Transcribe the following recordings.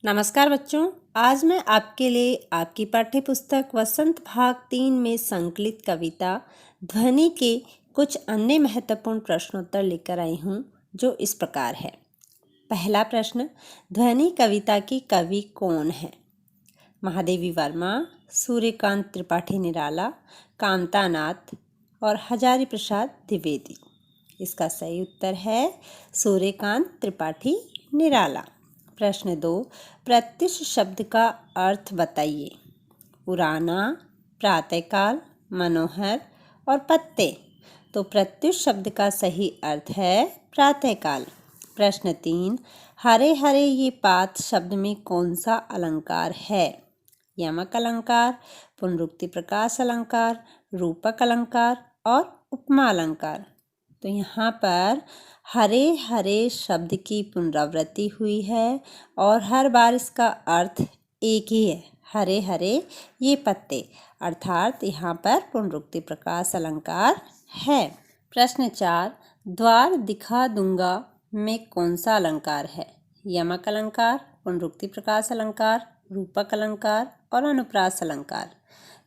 नमस्कार बच्चों, आज मैं आपके लिए आपकी पाठ्य पुस्तक वसंत भाग 3 में संकलित कविता ध्वनि के कुछ अन्य महत्वपूर्ण प्रश्नोत्तर लेकर आई हूँ, जो इस प्रकार है। पहला प्रश्न, ध्वनि कविता के कवि कौन है? महादेवी वर्मा, सूर्यकांत त्रिपाठी निराला, कामता नाथ और हजारी प्रसाद द्विवेदी। इसका सही उत्तर है सूर्यकांत त्रिपाठी निराला। प्रश्न 2, प्रत्युष शब्द का अर्थ बताइए। पुराना, प्रातःकाल, मनोहर और पत्ते। तो प्रत्युष शब्द का सही अर्थ है प्रातःकाल। प्रश्न 3, हरे हरे ये पात शब्द में कौन सा अलंकार है? यमक अलंकार, पुनरुक्ति प्रकाश अलंकार, रूपक अलंकार और उपमा अलंकार। तो यहाँ पर हरे हरे शब्द की पुनरावृत्ति हुई है और हर बार इसका अर्थ एक ही है, हरे हरे ये पत्ते, अर्थात यहाँ पर पुनरुक्ति प्रकाश अलंकार है। प्रश्न 4, द्वार दिखा दूंगा में कौन सा अलंकार है? यमक अलंकार, पुनरुक्ति प्रकाश अलंकार, रूपक अलंकार और अनुप्रास अलंकार।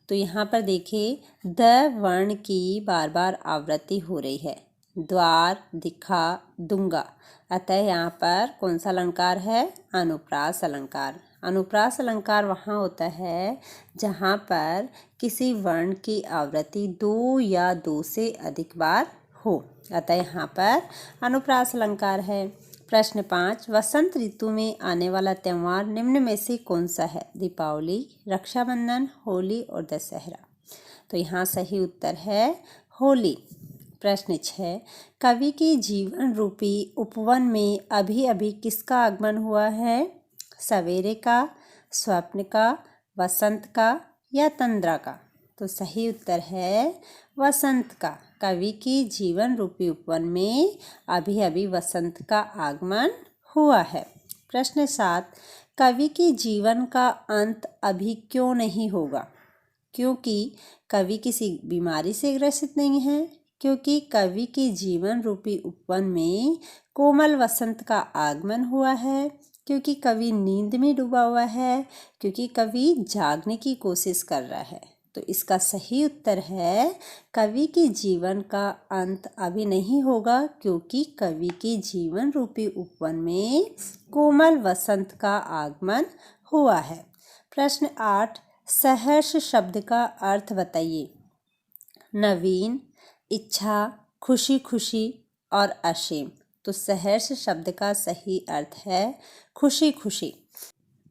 तो यहाँ पर देखिए द वर्ण की बार बार आवृत्ति हो रही है, द्वार दिखा दूंगा, अतः यहाँ पर कौन सा अलंकार है? अनुप्रास अलंकार। अनुप्रास अलंकार वहाँ होता है जहाँ पर किसी वर्ण की आवृत्ति 2 या 2 से अधिक बार हो, अतः यहाँ पर अनुप्रास अलंकार है। प्रश्न 5, वसंत ऋतु में आने वाला त्यौहार निम्न में से कौन सा है? दीपावली, रक्षाबंधन, होली और दशहरा। तो यहाँ सही उत्तर है होली। प्रश्न 6, कवि के जीवन रूपी उपवन में अभी अभी किसका आगमन हुआ है? सवेरे का, स्वप्न का, वसंत का या तंद्रा का? तो सही उत्तर है वसंत का। कवि के जीवन रूपी उपवन में अभी अभी वसंत का आगमन हुआ है। प्रश्न 7, कवि के जीवन का अंत अभी क्यों नहीं होगा? क्योंकि कवि किसी बीमारी से ग्रसित नहीं है, क्योंकि कवि के जीवन रूपी उपवन में कोमल वसंत का आगमन हुआ है, क्योंकि कवि नींद में डूबा हुआ है, क्योंकि कवि जागने की कोशिश कर रहा है। तो इसका सही उत्तर है कवि के जीवन का अंत अभी नहीं होगा, क्योंकि कवि के जीवन रूपी उपवन में कोमल वसंत का आगमन हुआ है। प्रश्न 8, सहर्ष शब्द का अर्थ बताइए। नवीन, इच्छा, खुशी खुशी और असीम। तो सहर्ष शब्द का सही अर्थ है खुशी खुशी।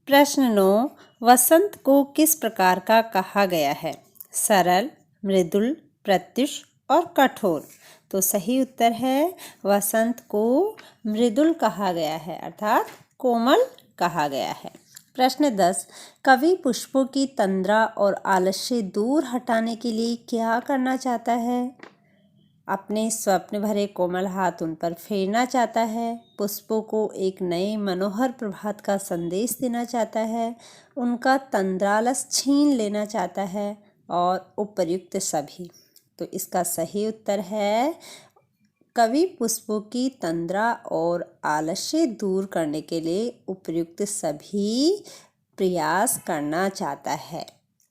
प्रश्न 9, वसंत को किस प्रकार का कहा गया है? सरल, मृदुल, प्रत्युष और कठोर। तो सही उत्तर है वसंत को मृदुल कहा गया है, अर्थात कोमल कहा गया है। प्रश्न 10, कवि पुष्पों की तंद्रा और आलस्य दूर हटाने के लिए क्या करना चाहता है? अपने स्वप्न भरे कोमल हाथ उन पर फेरना चाहता है, पुष्पों को एक नए मनोहर प्रभात का संदेश देना चाहता है, उनका तंद्रालस छीन लेना चाहता है और उपर्युक्त सभी। तो इसका सही उत्तर है कवि पुष्पों की तंद्रा और आलस्य दूर करने के लिए उपर्युक्त सभी प्रयास करना चाहता है।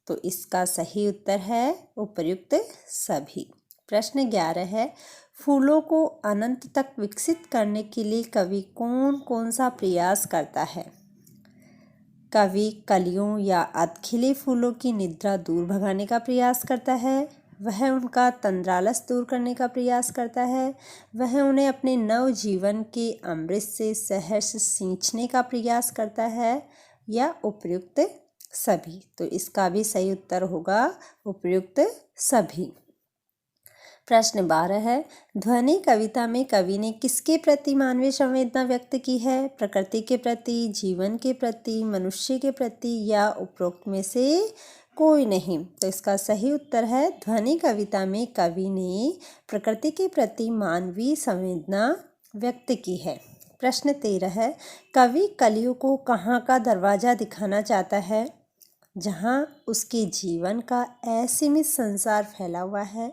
तो इसका सही उत्तर है उपर्युक्त सभी। प्रश्न 11 है, फूलों को अनंत तक विकसित करने के लिए कवि कौन कौन सा प्रयास करता है? कवि कलियों या अधखिले फूलों की निद्रा दूर भगाने का प्रयास करता है, वह उनका तंद्रालस दूर करने का प्रयास करता है, वह उन्हें अपने नव जीवन के अमृत से सहर्ष सींचने का प्रयास करता है, या उपर्युक्त सभी। तो इसका भी सही उत्तर होगा उपर्युक्त सभी। प्रश्न 12 है, ध्वनि कविता में कवि ने किसके प्रति मानवीय संवेदना व्यक्त की है? प्रकृति के प्रति, जीवन के प्रति, मनुष्य के प्रति या उपरोक्त में से कोई नहीं। तो इसका सही उत्तर है ध्वनि कविता में कवि ने प्रकृति के प्रति मानवीय संवेदना व्यक्त की है। प्रश्न 13 है, कवि कलियों को कहाँ का दरवाजा दिखाना चाहता है? जहाँ उसके जीवन का असीमित संसार फैला हुआ है,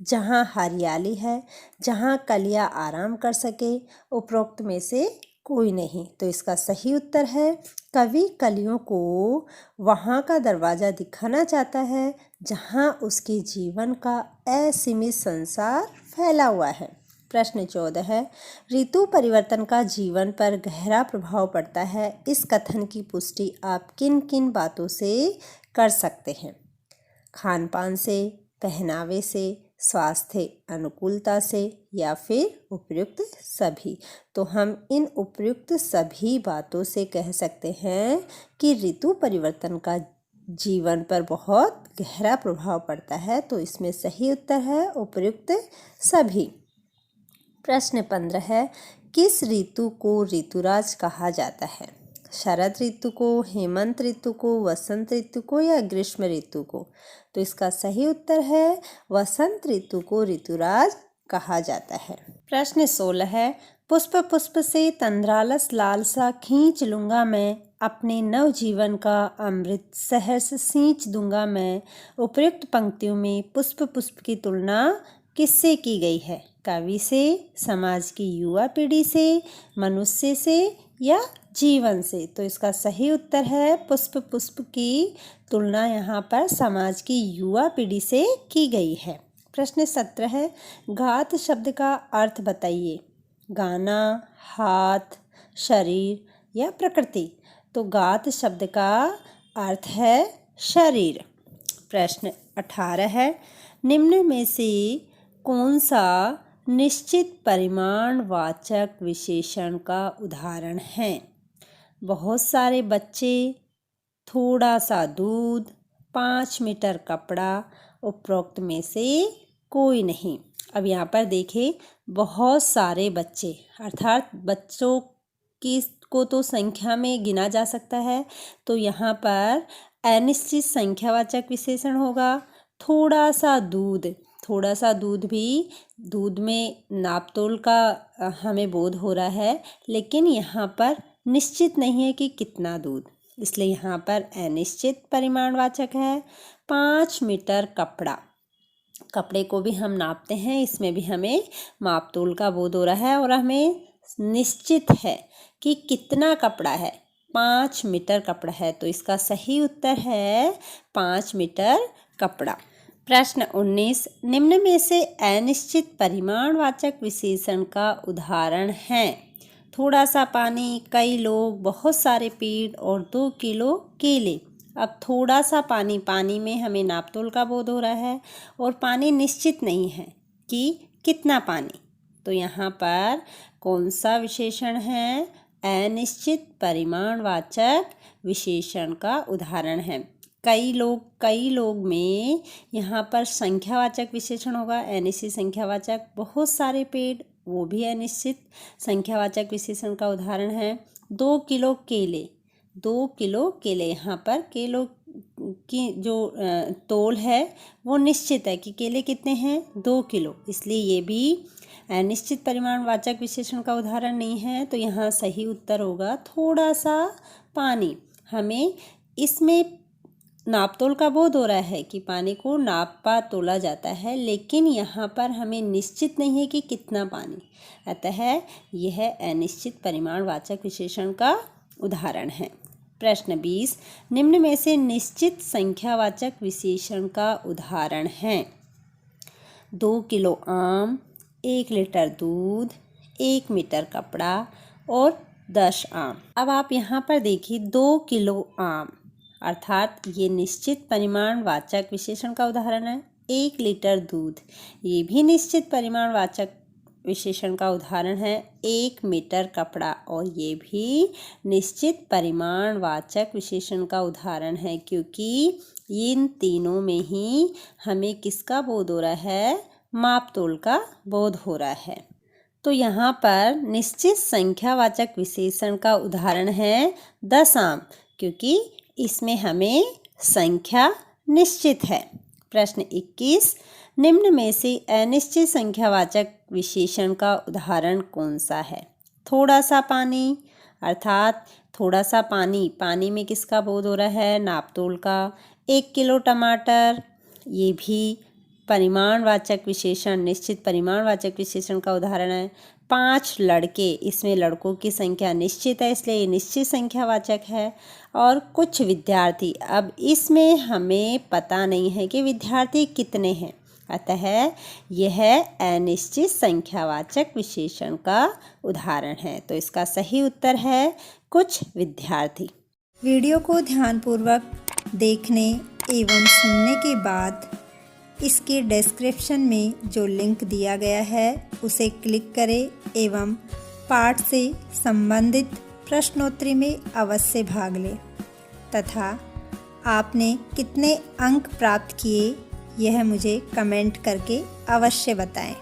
जहाँ हरियाली है, जहाँ कलियाँ आराम कर सके, उपरोक्त में से कोई नहीं। तो इसका सही उत्तर है कवि कलियों को वहाँ का दरवाज़ा दिखाना चाहता है जहाँ उसके जीवन का असीमित संसार फैला हुआ है। प्रश्न 14 है, ऋतु परिवर्तन का जीवन पर गहरा प्रभाव पड़ता है। इस कथन की पुष्टि आप किन किन बातों से कर सकते हैं? खान पान से, पहनावे से, स्वास्थ्य अनुकूलता से या फिर उपयुक्त सभी। तो हम इन उपयुक्त सभी बातों से कह सकते हैं कि ऋतु परिवर्तन का जीवन पर बहुत गहरा प्रभाव पड़ता है। तो इसमें सही उत्तर है उपयुक्त सभी। प्रश्न 15 है, किस ऋतु को ऋतुराज कहा जाता है? शरद ऋतु को, हेमंत ऋतु को, वसंत ऋतु को या ग्रीष्म ऋतु को? तो इसका सही उत्तर है वसंत ऋतु को ऋतुराज कहा जाता है। प्रश्न 16 है, पुष्प पुष्प से तंद्रालस लालसा खींच लूँगा मैं, अपने नवजीवन का अमृत सहर्ष सींच दूंगा मैं। उपयुक्त पंक्तियों में पुष्प पुष्प की तुलना किससे की गई है? कवि से, समाज की युवा पीढ़ी से, मनुष्य से या जीवन से? तो इसका सही उत्तर है पुष्प पुष्प की तुलना यहाँ पर समाज की युवा पीढ़ी से की गई है। प्रश्न 17 है, घात शब्द का अर्थ बताइए। गाना, हाथ, शरीर या प्रकृति? तो घात शब्द का अर्थ है शरीर। प्रश्न 18 है, निम्न में से कौन सा निश्चित परिमाणवाचक विशेषण का उदाहरण है? बहुत सारे बच्चे, थोड़ा सा दूध, 5 मीटर कपड़ा, उपरोक्त में से कोई नहीं। अब यहाँ पर देखें, बहुत सारे बच्चे अर्थात बच्चों की को तो संख्या में गिना जा सकता है। तो यहाँ पर अनिश्चित संख्यावाचक विशेषण होगा। थोड़ा सा दूध, थोड़ा सा दूध भी दूध में नापतोल का हमें बोध हो रहा है, लेकिन यहाँ पर निश्चित नहीं है कि कितना दूध, इसलिए यहाँ पर अनिश्चित परिमाणवाचक है। 5 मीटर कपड़ा, कपड़े को भी हम नापते हैं, इसमें भी हमें मापतोल का बोध हो रहा है और हमें निश्चित है कि कितना कपड़ा है। 5 मीटर कपड़ा है, तो इसका सही उत्तर है 5 मीटर कपड़ा। प्रश्न 19, निम्न में से अनिश्चित परिमाणवाचक विशेषण का उदाहरण है? थोड़ा सा पानी, कई लोग, बहुत सारे पेड़ और 2 किलो केले। अब थोड़ा सा पानी, पानी में हमें नापतोल का बोध हो रहा है और पानी निश्चित नहीं है कि कितना पानी। तो यहाँ पर कौन सा विशेषण है? अनिश्चित परिमाणवाचक विशेषण का उदाहरण है। कई लोग में यहाँ पर संख्यावाचक विशेषण होगा, अनिश्चित संख्यावाचक। बहुत सारे पेड़, वो भी अनिश्चित संख्यावाचक विशेषण का उदाहरण है। 2 किलो केले, 2 किलो केले, यहाँ पर केलों की जो तोल है वो निश्चित है कि केले कितने हैं, 2 किलो, इसलिए ये भी अनिश्चित परिमाणवाचक विशेषण का उदाहरण नहीं है। तो यहाँ सही उत्तर होगा थोड़ा सा पानी। हमें इसमें नापतोल का बोध हो रहा है कि पानी को नापा तोला जाता है, लेकिन यहाँ पर हमें निश्चित नहीं है कि कितना पानी, अतः यह अनिश्चित परिमाणवाचक विशेषण का उदाहरण है। प्रश्न 20, निम्न में से निश्चित संख्यावाचक विशेषण का उदाहरण है? 2 किलो आम, 1 लीटर दूध, 1 मीटर कपड़ा और 10 आम। अब आप यहाँ पर देखिए, 2 किलो आम अर्थात ये निश्चित परिमाणवाचक विशेषण का उदाहरण है। 1 लीटर दूध, ये भी निश्चित परिमाणवाचक विशेषण का उदाहरण है। 1 मीटर कपड़ा, और ये भी निश्चित परिमाणवाचक विशेषण का उदाहरण है, क्योंकि इन तीनों में ही हमें किसका बोध हो रहा है? मापतोल का बोध हो रहा है। तो यहाँ पर निश्चित संख्यावाचक विशेषण का उदाहरण है 10 आम, क्योंकि इसमें हमें संख्या निश्चित है। प्रश्न 21, निम्न में से अनिश्चित संख्यावाचक विशेषण का उदाहरण कौन सा है? थोड़ा सा पानी, अर्थात थोड़ा सा पानी, पानी में किसका बोध हो रहा है? नापतोल का। 1 किलो टमाटर, ये भी परिमाणवाचक विशेषण, निश्चित परिमाणवाचक विशेषण का उदाहरण है 5 लड़के, इसमें लड़कों की संख्या निश्चित है इसलिए ये निश्चित संख्यावाचक है। और कुछ विद्यार्थी, अब इसमें हमें पता नहीं है कि विद्यार्थी कितने हैं, अतः यह अनिश्चित संख्यावाचक विशेषण का उदाहरण है। तो इसका सही उत्तर है कुछ विद्यार्थी। वीडियो को ध्यानपूर्वक देखने एवं सुनने के बाद इसके डिस्क्रिप्शन में जो लिंक दिया गया है उसे क्लिक करें एवं पाठ से संबंधित प्रश्नोत्तरी में अवश्य भाग लें तथा आपने कितने अंक प्राप्त किए यह मुझे कमेंट करके अवश्य बताएं।